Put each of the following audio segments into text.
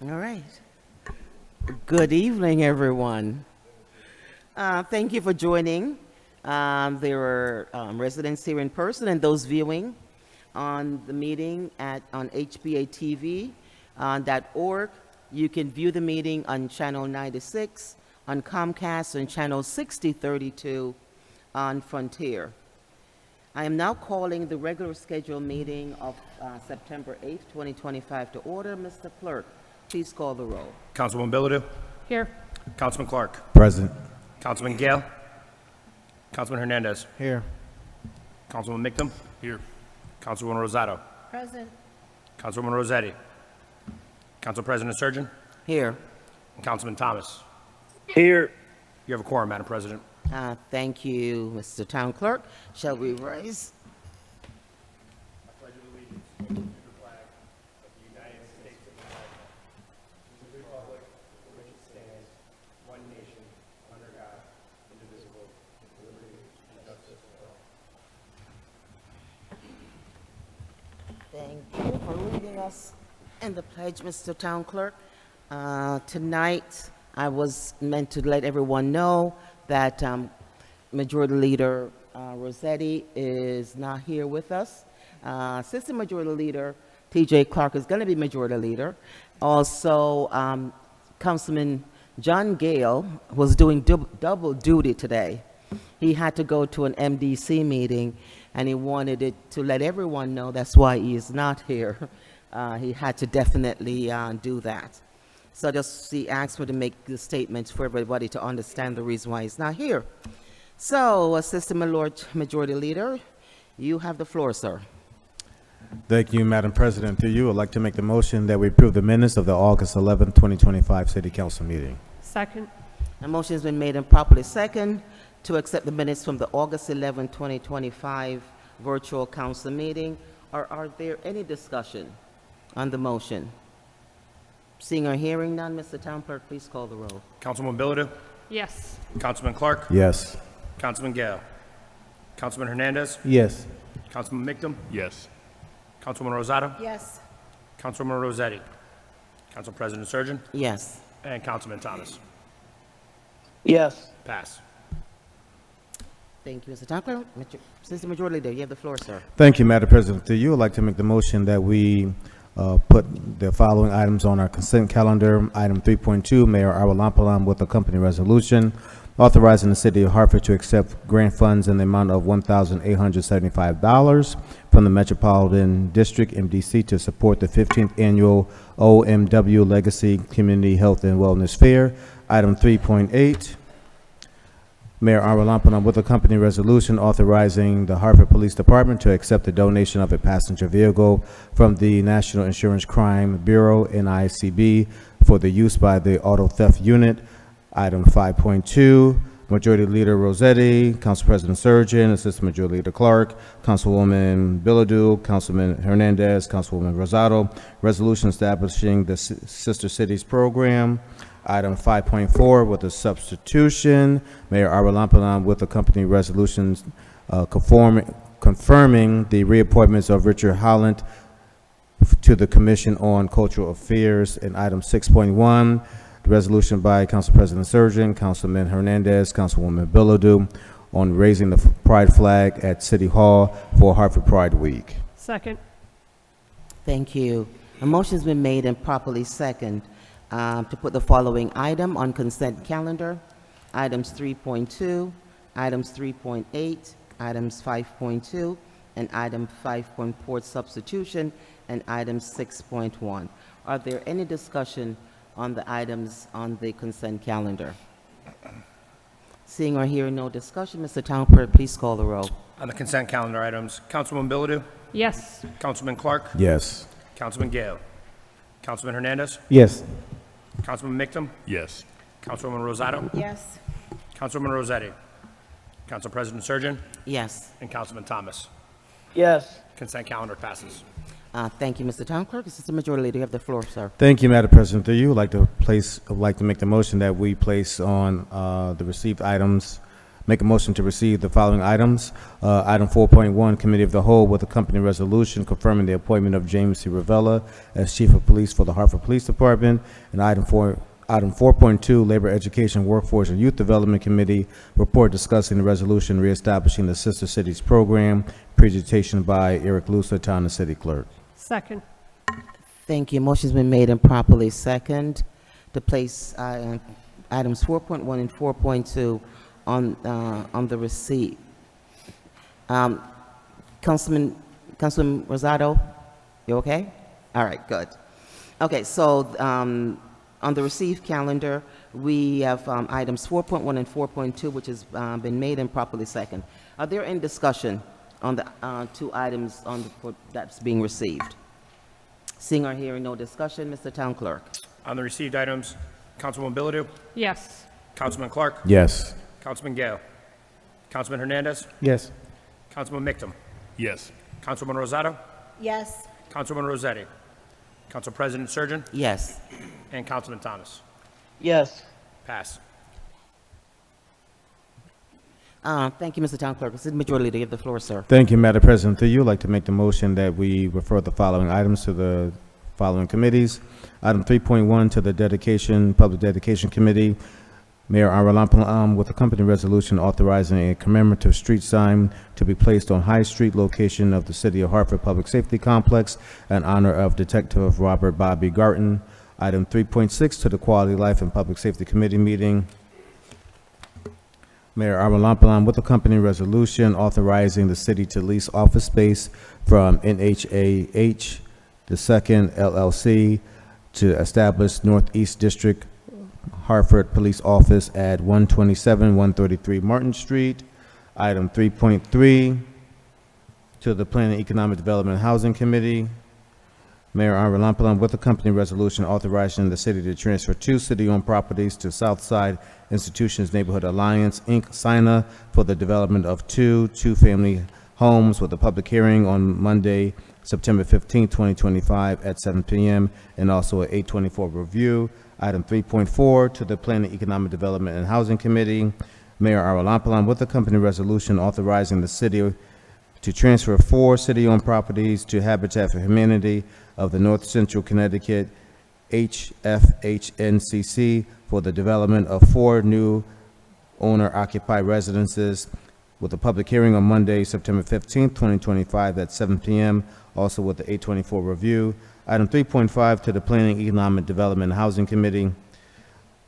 All right. Good evening, everyone. Thank you for joining. There are residents here in person and those viewing on the meeting on HPA-TV .org. You can view the meeting on channel 96, on Comcast, and channel 6032 on Frontier. I am now calling the regular scheduled meeting of September 8th, 2025 to order. Mr. Clerk, please call the roll. Councilwoman Bilodeau. Here. Councilman Clark. Present. Councilman Gale. Councilman Hernandez. Here. Councilwoman Mictum. Here. Councilwoman Rosado. Present. Councilwoman Rossetti. Council President Surgeon. Here. And Councilman Thomas. Here. You have a quorum, Madam President. Thank you, Mr. Town Clerk. Shall we rise? I pledge allegiance to the flag of the United States of America, to the republic for which it stands, one nation, under God, indivisible, with liberty and justice for all. Thank you for leading us in the pledge, Mr. Town Clerk. Tonight, I was meant to let everyone know that Majority Leader Rossetti is not here with us. Assistant Majority Leader T.J. Clark is going to be Majority Leader. Also, Councilman John Gale was doing double duty today. He had to go to an MDC meeting, and he wanted to let everyone know that's why he is not here. He had to definitely do that. So just he asked me to make the statements for everybody to understand the reason why he's not here. So, Assistant Majority Leader, you have the floor, sir. Thank you, Madam President. Through you, I'd like to make the motion that we approve the minutes of the August 11, 2025 City Council meeting. Second. A motion has been made and properly second to accept the minutes from the August 11, 2025 virtual council meeting. Are there any discussion on the motion? Seeing or hearing none, Mr. Town Clerk, please call the roll. Councilwoman Bilodeau. Yes. Councilman Clark. Yes. Councilman Gale. Councilman Hernandez. Yes. Councilman Mictum. Yes. Councilwoman Rosado. Yes. Councilwoman Rossetti. Council President Surgeon. Yes. And Councilman Thomas. Yes. Pass. Thank you, Mr. Town Clerk. Assistant Majority Leader, you have the floor, sir. Thank you, Madam President. Through you, I'd like to make the motion that we put the following items on our consent calendar. Item 3.2, Mayor Arwalampalam with a company resolution authorizing the City of Hartford to accept grant funds in the amount of $1,875 from the Metropolitan District MDC to support the 15th Annual OMW Legacy Community Health and Wellness Fair. Item 3.8, Mayor Arwalampalam with a company resolution authorizing the Hartford Police Department to accept the donation of a passenger vehicle from the National Insurance Crime Bureau, NICB, for the use by the Auto Theft Unit. Item 5.2, Majority Leader Rossetti, Council President Surgeon, Assistant Majority Leader Clark, Councilwoman Bilodeau, Councilman Hernandez, Councilwoman Rosado, resolution establishing the Sister Cities Program. Item 5.4 with a substitution, Mayor Arwalampalam with the company resolutions confirming the reappointments of Richard Holland to the Commission on Cultural Affairs. And item 6.1, the resolution by Council President Surgeon, Councilman Hernandez, Councilwoman Bilodeau on raising the pride flag at City Hall for Hartford Pride Week. Second. Thank you. A motion's been made and properly second to put the following item on consent calendar. Items 3.2, items 3.8, items 5.2, and item 5.4 substitution, and item 6.1. Are there any discussion on the items on the consent calendar? Seeing or hearing no discussion, Mr. Town Clerk, please call the roll. On the consent calendar items, Councilwoman Bilodeau. Yes. Councilman Clark. Yes. Councilman Gale. Councilman Hernandez. Yes. Councilman Mictum. Yes. Councilwoman Rosado. Yes. Councilwoman Rossetti. Council President Surgeon. Yes. And Councilman Thomas. Yes. Consent calendar passes. Thank you, Mr. Town Clerk. Assistant Majority Leader, you have the floor, sir. Thank you, Madam President. Through you, I'd like to make the motion that we place on the received items Make a motion to receive the following items. Item 4.1, Committee of the Whole with accompanying resolution confirming the appointment of James C. Ravella as Chief of Police for the Hartford Police Department. And item 4.2, Labor, Education, Workforce, and Youth Development Committee report discussing the resolution reestablishing the Sister Cities Program. Presentation by Eric Lucer, Town and City Clerk. Second. Thank you. Motion's been made and properly second to place items 4.1 and 4.2 on the receipt. Councilman Rosado, you okay? All right, good. Okay, so on the receive calendar, we have items 4.1 and 4.2, which has been made and properly second. Are there any discussion on the two items that's being received? Seeing or hearing no discussion, Mr. Town Clerk. On the received items, Councilwoman Bilodeau, Yes. Councilman Clark, Yes. Councilman Gale, Councilman Hernandez, Yes. Councilman Mictum, Yes. Councilman Rosado, yes, Councilman Rossetti, Council President Surgeon, Yes. and Councilman Thomas. Yes. Pass. Thank you, Mr. Town Clerk. This is Majority Leader. You have the floor, sir. Thank you, Madam President. Through you, I'd like to make the motion that we refer the following items to the following committees. Item 3.1 to the Public Dedication Committee. Mayor Aralampalam with accompanying resolution authorizing a commemorative street sign to be placed on High Street location of the City of Hartford Public Safety Complex in honor of Detective Robert Bobby Garton. Item 3.6 to the Quality Life and Public Safety Committee meeting. Mayor Aralampalam with accompanying resolution authorizing the city to lease office space from NHAH the Second LLC to establish Northeast District Hartford Police Office at 127-133 Martin Street. Item 3.3 to the Planning, Economic Development and Housing Committee. Mayor Aralampalam with accompanying resolution authorizing the city to transfer 2 city-owned properties to Southside Institutions Neighborhood Alliance, Inc., SINA, for the development of 2 two-family homes with a public hearing on Monday, September 15, 2025 at 7 p.m. and also an 824 review. Item 3.4 to the Planning, Economic Development and Housing Committee. Mayor Aralampalam with accompanying resolution authorizing the city to transfer 4 city-owned properties to Habitat for Humanity of the North Central Connecticut HFHNCC for the development of 4 new owner-occupied residences with a public hearing on Monday, September 15, 2025 at 7 p.m., also with the 824 review. Item 3.5 to the Planning, Economic Development and Housing Committee.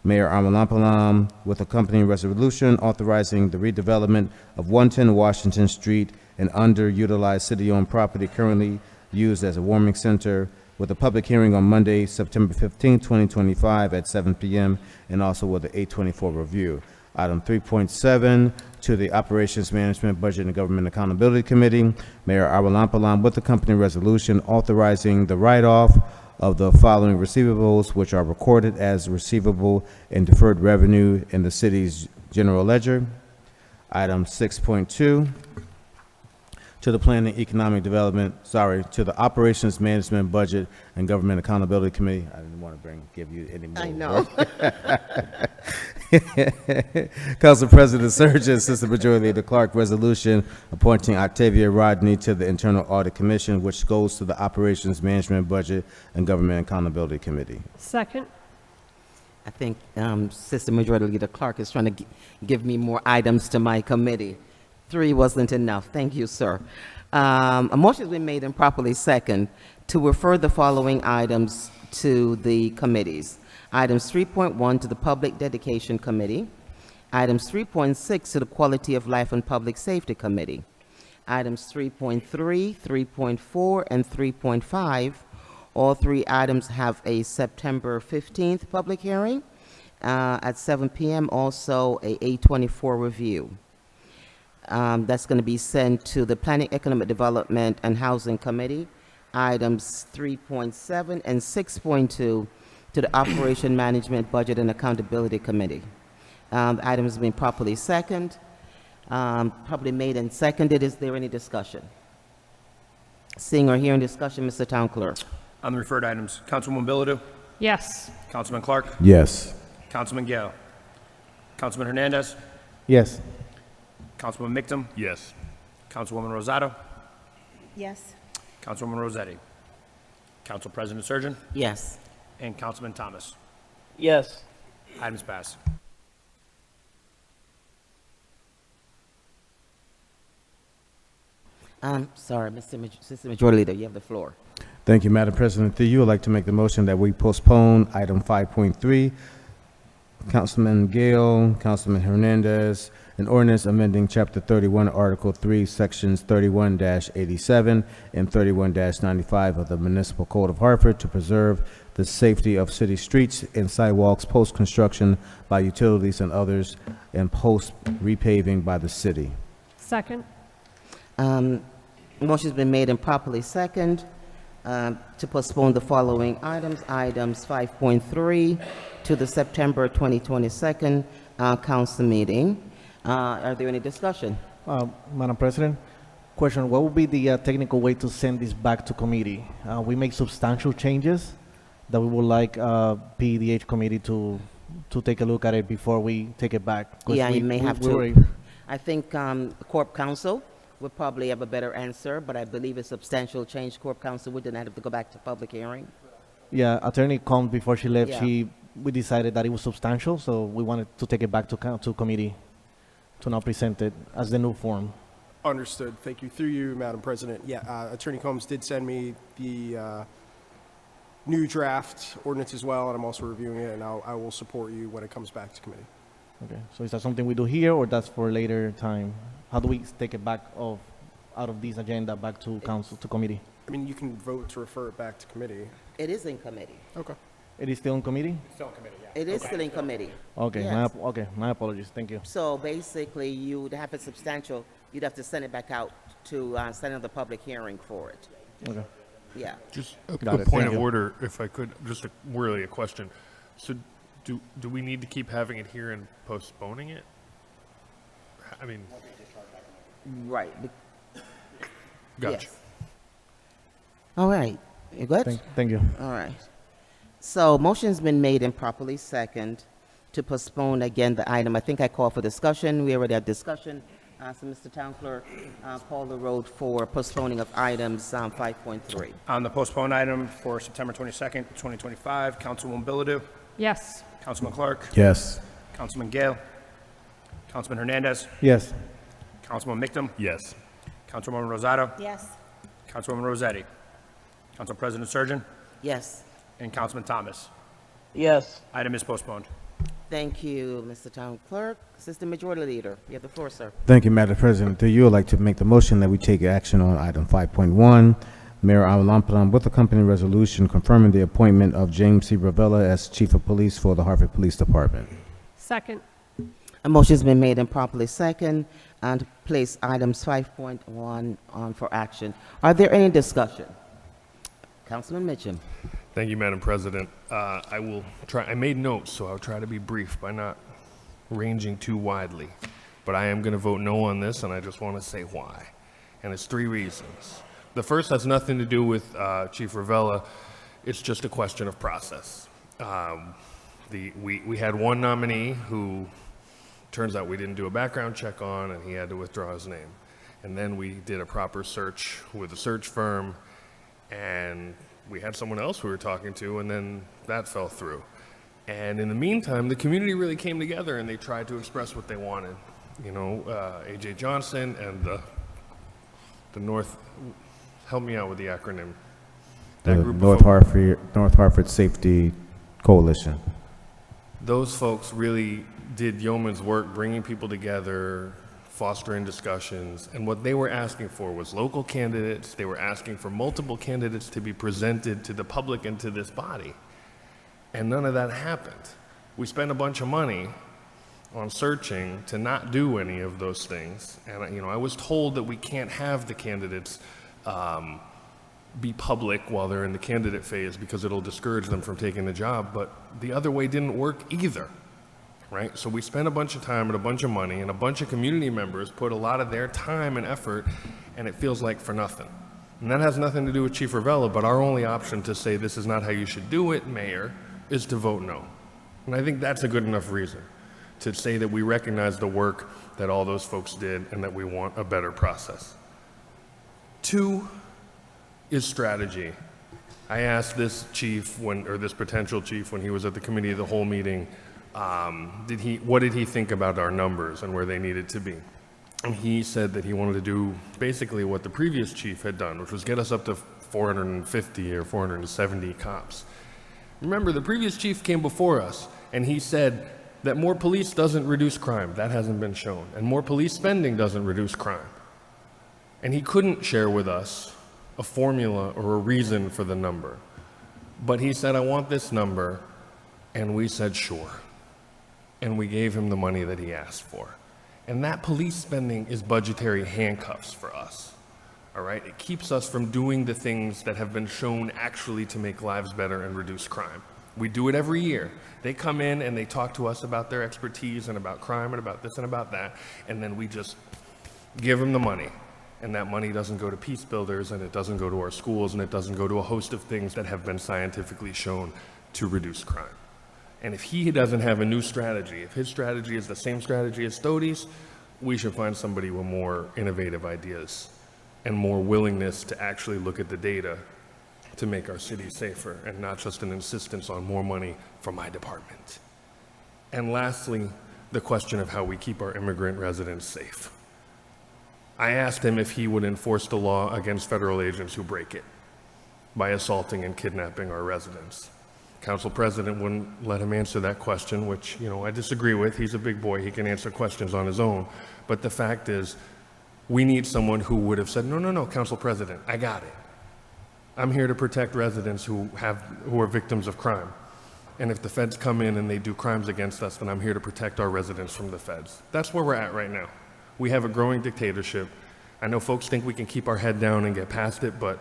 Mayor Aralampalam with accompanying resolution authorizing the redevelopment of 110 Washington Street, an underutilized city-owned property currently used as a warming center, with a public hearing on Monday, September 15, 2025 at 7 p.m. and also with the 824 review. Item 3.7 to the Operations Management, Budget, and Government Accountability Committee. Mayor Aralampalam with accompanying resolution authorizing the write-off of the following receivables, which are recorded as receivable and deferred revenue in the city's general ledger. Item 6.2 to the Planning, Economic Development, to the Operations Management, Budget, and Government Accountability Committee. I didn't want to give you any more. I know. Council President Surgeon, Assistant Majority Leader Clark, resolution appointing Octavia Rodney to the Internal Audit Commission, which goes to the Operations Management, Budget, and Government Accountability Committee. Second. I think Sister Majority Leader Clark is trying to give me more items to my committee. 3 wasn't enough. Thank you, sir. A motion has been made and properly second to refer the following items to the committees. Items 3.1 to the Public Dedication Committee. Items 3.6 to the Quality of Life and Public Safety Committee. Items 3.3, 3.4, and 3.5. All 3 items have a September 15th public hearing at 7 p.m. Also, a 824 review. That's going to be sent to the Planning, Economic Development, and Housing Committee. Items 3.7 and 6.2 to the Operation Management, Budget, and Accountability Committee. The item has been properly properly made and seconded. Is there any discussion? Seeing or hearing discussion, Mr. Town Clerk. On the referred items, Councilwoman Bilodeau, Yes. Councilman Clark, Yes. Councilman Gale, Councilman Hernandez, Yes. Councilwoman Mictum, Yes. Councilwoman Rosado, Yes. Councilwoman Rossetti, Council President Surgeon, Yes. and Councilman Thomas. Yes. Items passed. Sorry, Assistant Majority Leader, you have the floor. Thank you, Madam President. Through you, I'd like to make the motion that we postpone item 5.3. Councilman Gale, Councilman Hernandez, an ordinance amending Chapter 31, Article 3, Sections 31-87 and 31-95 of the Municipal Code of Hartford to preserve the safety of city streets and sidewalks post-construction by utilities and others, and post-repaving by the city. Second. Motion's been made and properly second to postpone the following items. Items 5.3 to the September 2022 council meeting. Are there any discussion? Madam President, question, what would be the technical way to send this back to committee? We make substantial changes that we would like PDH committee to take a look at it before we take it back. 'Cause Yeah, you may have to. already- I think Corp Counsel would probably have a better answer, but I believe a substantial change, Corp Counsel wouldn't have to go back to public hearing. Yeah, attorney called before she left. Yeah. We decided that it was substantial, so we wanted to take it back to committee to now present it as the new form. Understood. Thank you. Through you, Madam President. Yeah, Attorney Combs did send me the new draft ordinance as well, and I'm also reviewing it, and I will support you when it comes back to committee. Okay, so is that something we do here, or that's for later time? How do we take it back out of this agenda back to council, to committee? I mean, you can vote to refer it back to committee. It is in committee. Okay. It is still in committee? Still in committee, yeah. It is still in committee. Okay, Yes. my apologies, thank you. So basically, you would have a substantial, you'd have to send it back out to send out the public hearing for it. Okay. Yeah. Just Got a it. point Thank of you. order, if I could, just really a question. So do we need to keep having it here and postponing it? I mean, Right. gotcha. Yes. All right. You good? Thank you. All right. So motion's been made and properly second to postpone again the item. I think I called for discussion. We already had discussion. So Mr. Town Clerk, call the road for postponing of items 5.3. On the postponed item for September 22nd, 2025, Councilwoman Bilodeau, Yes. Councilman Clark, Yes. Councilman Gale, Councilman Hernandez, Yes. Councilwoman Mictum, Yes. Councilwoman Rosado, Yes. Councilwoman Rossetti, Council President Surgeon, Yes. and Councilman Thomas. Yes. Item is postponed. Thank you, Mr. Town Clerk. Assistant Majority Leader, you have the floor, sir. Thank you, Madam President. Through you, I'd like to make the motion that we take action on item 5.1. Mayor Avalamplam with accompanying resolution confirming the appointment of James C. Ravella as Chief of Police for the Hartford Police Department. Second. A motion's been made and properly second and to place items 5.1 on for action. Are there any discussion? Councilman Mitchum. Thank you, Madam President. I will try, I made notes, so I'll try to be brief by not ranging too widely. But I am going to vote no on this, and I just want to say why. And it's 3 reasons. The first has nothing to do with Chief Ravella. It's just a question of process. We had one nominee who turns out we didn't do a background check on, and he had to withdraw his name. And then we did a proper search with a search firm, and we had someone else we were talking to, and then that fell through. And in the meantime, the community really came together, and they tried to express what they wanted. You know, A.J. Johnson and the North, help me out with the acronym. The That group of North Hartford Safety Coalition. Those folks really did yeoman's work bringing people together, fostering discussions, and what they were asking for was local candidates. They were asking for multiple candidates to be presented to the public and to this body. And none of that happened. We spent a bunch of money on searching to not do any of those things. And, you know, I was told that we can't have the candidates be public while they're in the candidate phase because it'll discourage them from taking the job, but the other way didn't work either, right? So we spent a bunch of time and a bunch of money, and a bunch of community members put a lot of their time and effort, and it feels like for nothing. And that has nothing to do with Chief Ravella, but our only option to say this is not how you should do it, Mayor, is to vote no. And I think that's a good enough reason. to say that we recognize the work that all those folks did and that we want a better process. 2 is strategy. I asked this chief this potential chief when he was at the committee of the whole meeting, what did he think about our numbers and where they needed to be? And he said that he wanted to do basically what the previous chief had done, which was get us up to 450 or 470 cops. Remember, the previous chief came before us, and he said that more police doesn't reduce crime. That hasn't been shown. And more police spending doesn't reduce crime. And he couldn't share with us a formula or a reason for the number. But he said, I want this number, and we said, sure. And we gave him the money that he asked for. And that police spending is budgetary handcuffs for us, all right? It keeps us from doing the things that have been shown actually to make lives better and reduce crime. We do it every year. They come in and they talk to us about their expertise and about crime and about this and about that, and then we just give them the money. And that money doesn't go to peace builders, and it doesn't go to our schools, and it doesn't go to a host of things that have been scientifically shown to reduce crime. And if he doesn't have a new strategy, if his strategy is the same strategy as Stode's, we should find somebody with more innovative ideas and more willingness to actually look at the data to make our city safer, and not just an insistence on more money for my department. And lastly, the question of how we keep our immigrant residents safe. I asked him if he would enforce the law against federal agents who break it by assaulting and kidnapping our residents. Council President wouldn't let him answer that question, which, I disagree with. He's a big boy. He can answer questions on his own. But the fact is, we need someone who would have said, no, Council President, I got it. I'm here to protect residents who are victims of crime. And if the feds come in and they do crimes against us, then I'm here to protect our residents from the feds. That's where we're at right now. We have a growing dictatorship. I know folks think we can keep our head down and get past it, but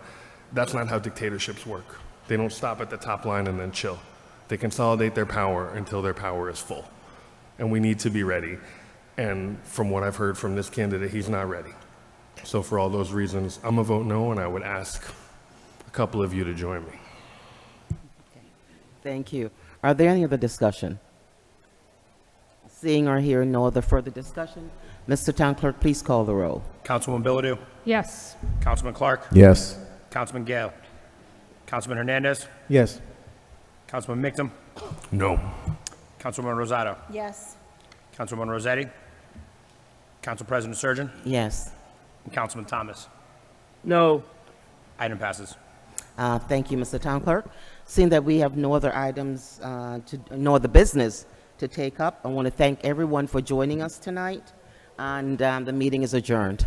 that's not how dictatorships work. They don't stop at the top line and then chill. They consolidate their power until their power is full. And we need to be ready. And from what I've heard from this candidate, he's not ready. So for all those reasons, I'm a vote no, and I would ask a couple of you to join me. Thank you. Are there any other discussion? Seeing or hearing no other further discussion, Mr. Town Clerk, please call the roll. Councilwoman Bilodeau, Yes. Councilman Clark, Yes. Councilman Gale, Councilman Hernandez, Yes. Councilman Mictum, No. Councilwoman Rosado, Yes. Councilwoman Rossetti, Council President Surgeon, Yes. and Councilman Thomas. No. Item passes. Thank you, Mr. Town Clerk. Seeing that we have no other items, no other business to take up, I want to thank everyone for joining us tonight, and the meeting is adjourned.